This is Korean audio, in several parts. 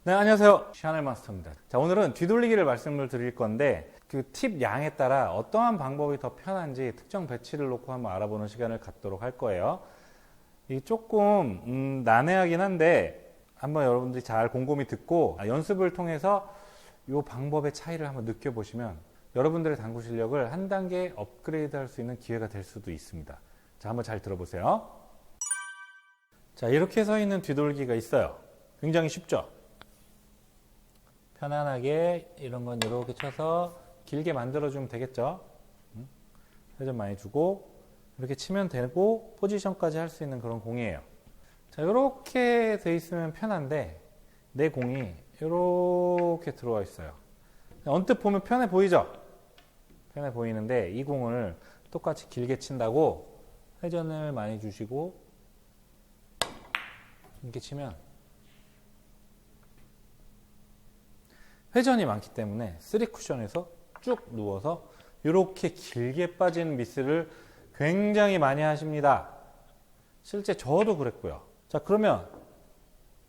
네, 안녕하세요. 샤넬 마스터입니다. 자, 오늘은 뒤돌리기를 말씀을 드릴 건데 그 팁 양에 따라 어떠한 방법이 더 편한지 특정 배치를 놓고 한번 알아보는 시간을 갖도록 할 거예요. 이 조금 난해하긴 한데 한번 여러분들이 잘 곰곰이 듣고 연습을 통해서 이 방법의 차이를 한번 느껴보시면 여러분들의 당구 실력을 한 단계 업그레이드 할 수 있는 기회가 될 수도 있습니다. 자, 한번 잘 들어보세요. 자, 이렇게 서 있는 뒤돌기가 있어요. 굉장히 쉽죠? 편안하게 이런 건 이렇게 쳐서 길게 만들어주면 되겠죠? 회전 많이 주고 이렇게 치면 되고 포지션까지 할 수 있는 그런 공이에요. 자, 이렇게 돼 있으면 편한데 내 공이 이렇게 들어와 있어요. 언뜻 보면 편해 보이죠? 편해 보이는데 이 공을 똑같이 길게 친다고 회전을 많이 주시고 이렇게 치면 회전이 많기 때문에 3쿠션에서 쭉 누워서 이렇게 길게 빠지는 미스를 굉장히 많이 하십니다. 실제 저도 그랬고요. 자, 그러면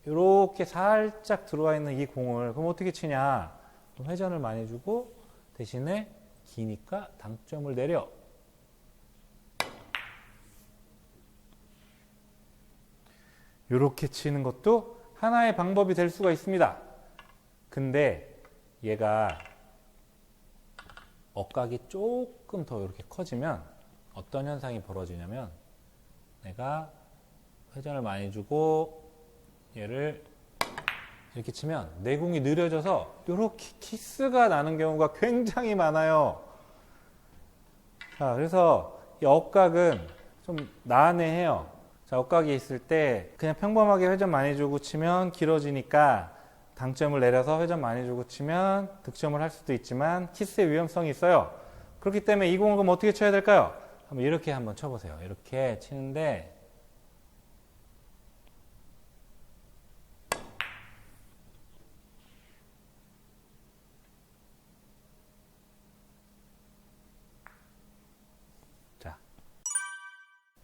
이렇게 살짝 들어와 있는 이 공을 그럼 어떻게 치냐? 회전을 많이 주고 대신에 기니까 당점을 내려. 이렇게 치는 것도 하나의 방법이 될 수가 있습니다. 근데 얘가 억각이 조금 더 이렇게 커지면 어떤 현상이 벌어지냐면 내가 회전을 많이 주고 얘를 이렇게 치면 내 공이 느려져서 이렇게 키스가 나는 경우가 굉장히 많아요. 자, 그래서 이 억각은 좀 난해해요. 자, 억각이 있을 때 그냥 평범하게 회전 많이 주고 치면 길어지니까 당점을 내려서 회전 많이 주고 치면 득점을 할 수도 있지만 키스의 위험성이 있어요. 그렇기 때문에 이 공을 그럼 어떻게 쳐야 될까요? 한번 이렇게 한번 쳐보세요. 이렇게 치는데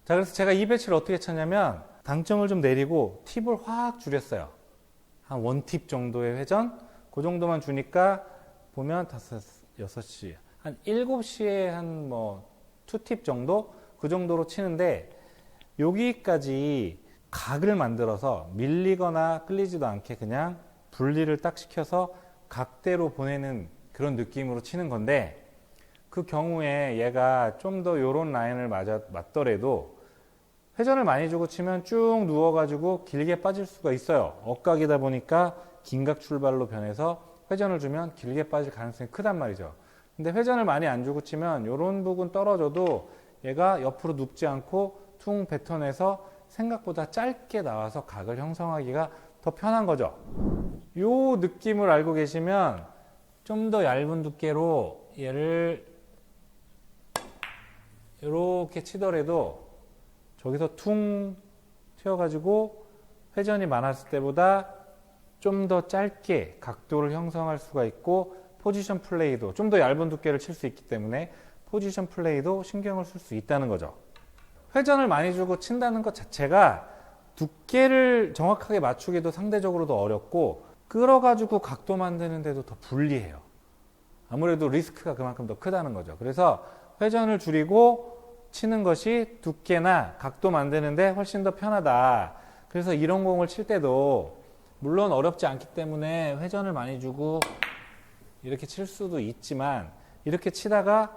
자, 그래서 제가 이 배치를 어떻게 쳤냐면 당점을 좀 내리고 팁을 확 줄였어요. 한 원팁 정도의 회전 그 정도만 주니까 보면 5, 6시 한 7시에 한 뭐 2팁 정도 그 정도로 치는데 여기까지 각을 만들어서 밀리거나 끌리지도 않게 그냥 분리를 딱 시켜서 각대로 보내는 그런 느낌으로 치는 건데 그 경우에 얘가 좀 더 요런 라인을 맞더라도 회전을 많이 주고 치면 쭉 누워가지고 길게 빠질 수가 있어요. 억각이다 보니까 긴각 출발로 변해서 회전을 주면 길게 빠질 가능성이 크단 말이죠. 근데 회전을 많이 안 주고 치면 이런 부분 떨어져도 얘가 옆으로 눕지 않고 퉁 뱉어내서 생각보다 짧게 나와서 각을 형성하기가 더 편한 거죠. 요 느낌을 알고 계시면 좀 더 얇은 두께로 얘를 이렇게 치더라도 저기서 퉁 튀어가지고 회전이 많았을 때보다 좀 더 짧게 각도를 형성할 수가 있고 포지션 플레이도 좀 더 얇은 두께를 칠 수 있기 때문에 포지션 플레이도 신경을 쓸 수 있다는 거죠. 회전을 많이 주고 친다는 것 자체가 두께를 정확하게 맞추기도 상대적으로 더 어렵고 끌어가지고 각도 만드는 데도 더 불리해요. 아무래도 리스크가 그만큼 더 크다는 거죠. 그래서 회전을 줄이고 치는 것이 두께나 각도 만드는데 훨씬 더 편하다. 그래서 이런 공을 칠 때도 물론 어렵지 않기 때문에 회전을 많이 주고 이렇게 칠 수도 있지만 이렇게 치다가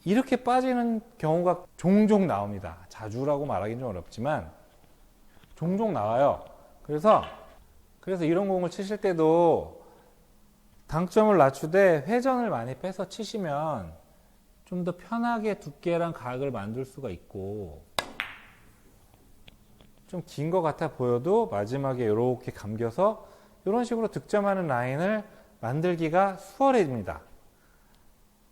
이렇게 빠지는 경우가 종종 나옵니다. 자주라고 말하기는 좀 어렵지만 종종 나와요. 그래서 이런 공을 치실 때도 당점을 낮추되 회전을 많이 빼서 치시면 좀 더 편하게 두께랑 각을 만들 수가 있고 좀 긴 것 같아 보여도 마지막에 이렇게 감겨서 이런 식으로 득점하는 라인을 만들기가 수월해집니다.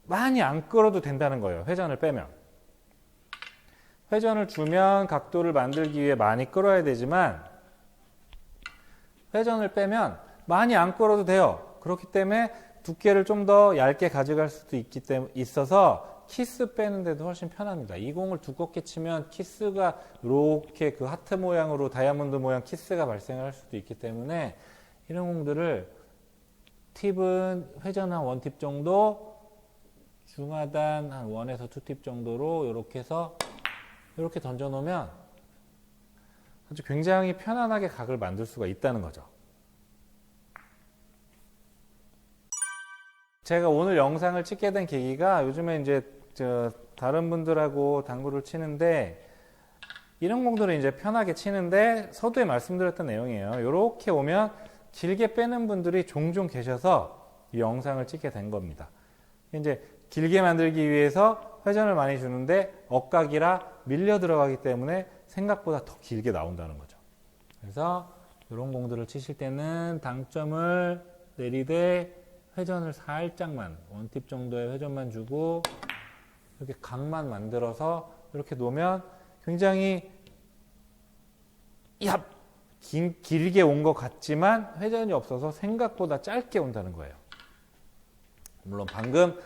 많이 안 끌어도 된다는 거예요. 회전을 빼면. 회전을 주면 각도를 만들기 위해 많이 끌어야 되지만 회전을 빼면 많이 안 끌어도 돼요. 그렇기 때문에 두께를 좀 더 얇게 가져갈 수도 있어서 키스 빼는데도 훨씬 편합니다. 이 공을 두껍게 치면 키스가 이렇게 그 하트 모양으로 다이아몬드 모양 키스가 발생할 수도 있기 때문에 이런 공들을 팁은 회전 한 1팁 정도, 중하단 한 1에서 2팁 정도로 이렇게 해서 이렇게 던져 놓으면 아주 굉장히 편안하게 각을 만들 수가 있다는 거죠. 제가 오늘 영상을 찍게 된 계기가 요즘에 이제 다른 분들하고 당구를 치는데 이런 공들은 이제 편하게 치는데 서두에 말씀드렸던 내용이에요. 이렇게 오면 길게 빼는 분들이 종종 계셔서 이 영상을 찍게 된 겁니다. 이제 길게 만들기 위해서 회전을 많이 주는데 억각이라 밀려 들어가기 때문에 생각보다 더 길게 나온다는 거죠. 그래서 이런 공들을 치실 때는 당점을 내리되 회전을 살짝만 1팁 정도의 회전만 주고 이렇게 각만 만들어서 이렇게 놓으면 굉장히 길게 온 것 같지만 회전이 없어서 생각보다 짧게 온다는 거예요. 물론 방금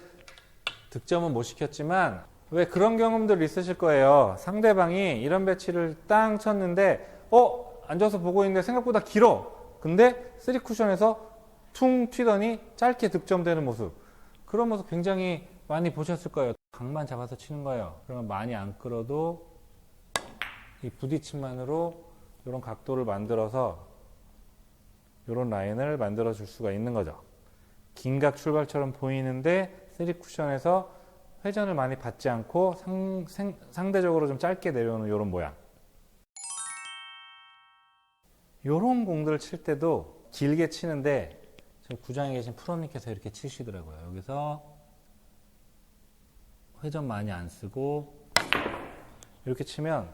득점은 못 시켰지만 왜 그런 경험들 있으실 거예요. 상대방이 이런 배치를 땅 쳤는데 앉아서 보고 있는데 생각보다 길어. 근데 3쿠션에서 퉁 튀더니 짧게 득점되는 모습. 그런 모습 굉장히 많이 보셨을 거예요. 각만 잡아서 치는 거예요. 그러면 많이 안 끌어도 이 부딪힘만으로 이런 각도를 만들어서 이런 라인을 만들어 줄 수가 있는 거죠. 긴각 출발처럼 보이는데 3쿠션에서 회전을 많이 받지 않고 상대적으로 좀 짧게 내려오는 이런 모양. 이런 공들을 칠 때도 길게 치는데 저 구장에 계신 프로님께서 이렇게 치시더라고요. 여기서 회전 많이 안 쓰고 이렇게 치면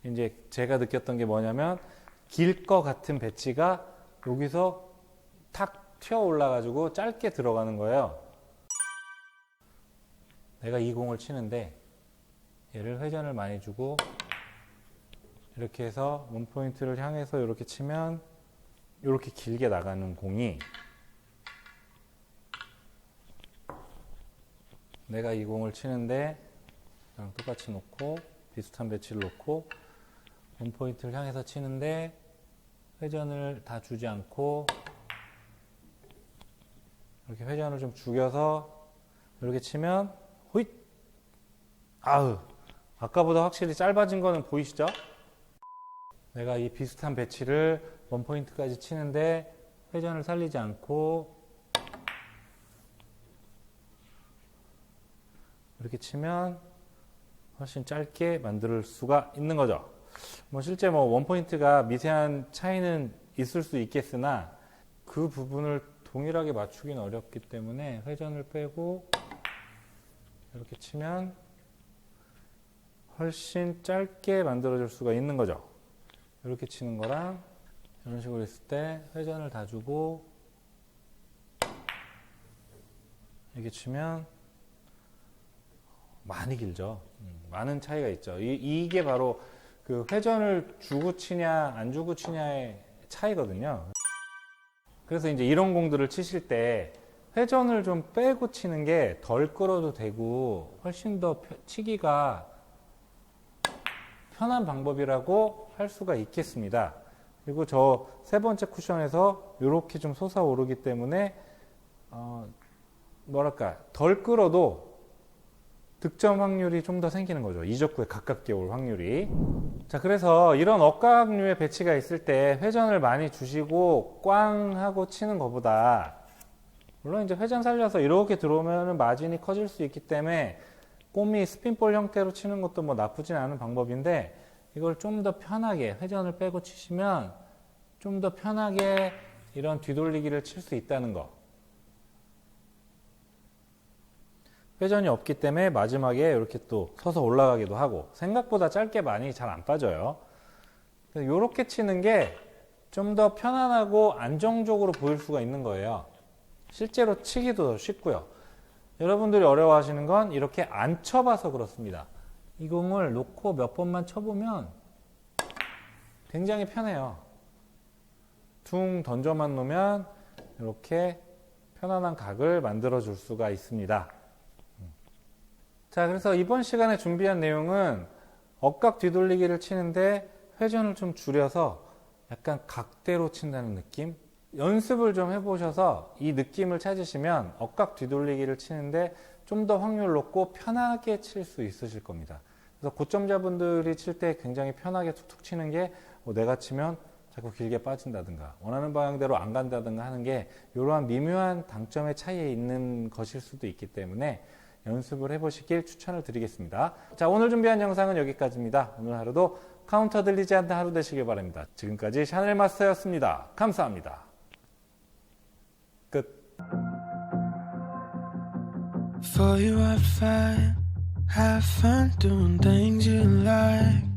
이제 제가 느꼈던 게 뭐냐면 길 것 같은 배치가 여기서 탁 튀어 올라가지고 짧게 들어가는 거예요. 내가 이 공을 치는데 얘를 회전을 많이 주고 이렇게 해서 원포인트를 향해서 이렇게 치면 이렇게 길게 나가는 공이 내가 이 공을 치는데 그냥 똑같이 놓고 비슷한 배치를 놓고 원포인트를 향해서 치는데 회전을 다 주지 않고 이렇게 회전을 좀 죽여서 이렇게 치면 호잇! 아까보다 확실히 짧아진 거는 보이시죠? 내가 이 비슷한 배치를 원포인트까지 치는데 회전을 살리지 않고 이렇게 치면 훨씬 짧게 만들 수가 있는 거죠. 실제 원포인트가 미세한 차이는 있을 수 있겠으나 그 부분을 동일하게 맞추기는 어렵기 때문에 회전을 빼고 이렇게 치면 훨씬 짧게 만들어 줄 수가 있는 거죠. 이렇게 치는 거랑 이런 식으로 했을 때 회전을 다 주고 이렇게 치면 많이 길죠. 많은 차이가 있죠. 이게 바로 그 회전을 주고 치냐 안 주고 치냐의 차이거든요. 그래서 이제 이런 공들을 치실 때 회전을 좀 빼고 치는 게 덜 끌어도 되고 훨씬 더 치기가 편한 방법이라고 할 수가 있겠습니다. 그리고 저 세 번째 쿠션에서 이렇게 좀 솟아오르기 때문에 덜 끌어도 득점 확률이 좀 더 생기는 거죠. 이적구에 가깝게 올 확률이. 자, 그래서 이런 억각류의 배치가 있을 때 회전을 많이 주시고 꽝 하고 치는 것보다 물론 이제 회전 살려서 이렇게 들어오면 마진이 커질 수 있기 때문에 꼼이 스핀볼 형태로 치는 것도 나쁘진 않은 방법인데 이걸 좀 더 편하게 회전을 빼고 치시면 좀 더 편하게 이런 뒤돌리기를 칠 수 있다는 거. 회전이 없기 때문에 마지막에 이렇게 또 서서 올라가기도 하고 생각보다 짧게 많이 잘 안 빠져요. 이렇게 치는 게 좀 더 편안하고 안정적으로 보일 수가 있는 거예요. 실제로 치기도 더 쉽고요. 여러분들이 어려워하시는 건 이렇게 안 쳐봐서 그렇습니다. 이 공을 놓고 몇 번만 쳐보면 굉장히 편해요. 퉁 던져만 놓으면 이렇게 편안한 각을 만들어 줄 수가 있습니다. 자, 그래서 이번 시간에 준비한 내용은 억각 뒤돌리기를 치는데 회전을 좀 줄여서 약간 각대로 친다는 느낌? 연습을 좀 해보셔서 이 느낌을 찾으시면 억각 뒤돌리기를 치는데 좀 더 확률 높고 편하게 칠 수 있으실 겁니다. 그래서 고점자분들이 칠 때 굉장히 편하게 툭툭 치는 게 내가 치면 자꾸 길게 빠진다든가 원하는 방향대로 안 간다든가 하는 게 이러한 미묘한 당점의 차이에 있는 것일 수도 있기 때문에 연습을 해보시길 추천을 드리겠습니다. 자, 오늘 준비한 영상은 여기까지입니다. 오늘 하루도 카운터 들리지 않는 하루 되시길 바랍니다. 지금까지 샤넬 마스터였습니다. 감사합니다. 끝. For you I fight, have fun doing things you like.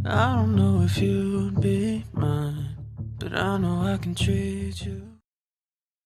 I don't know if you'd be mine, but I know I can treat you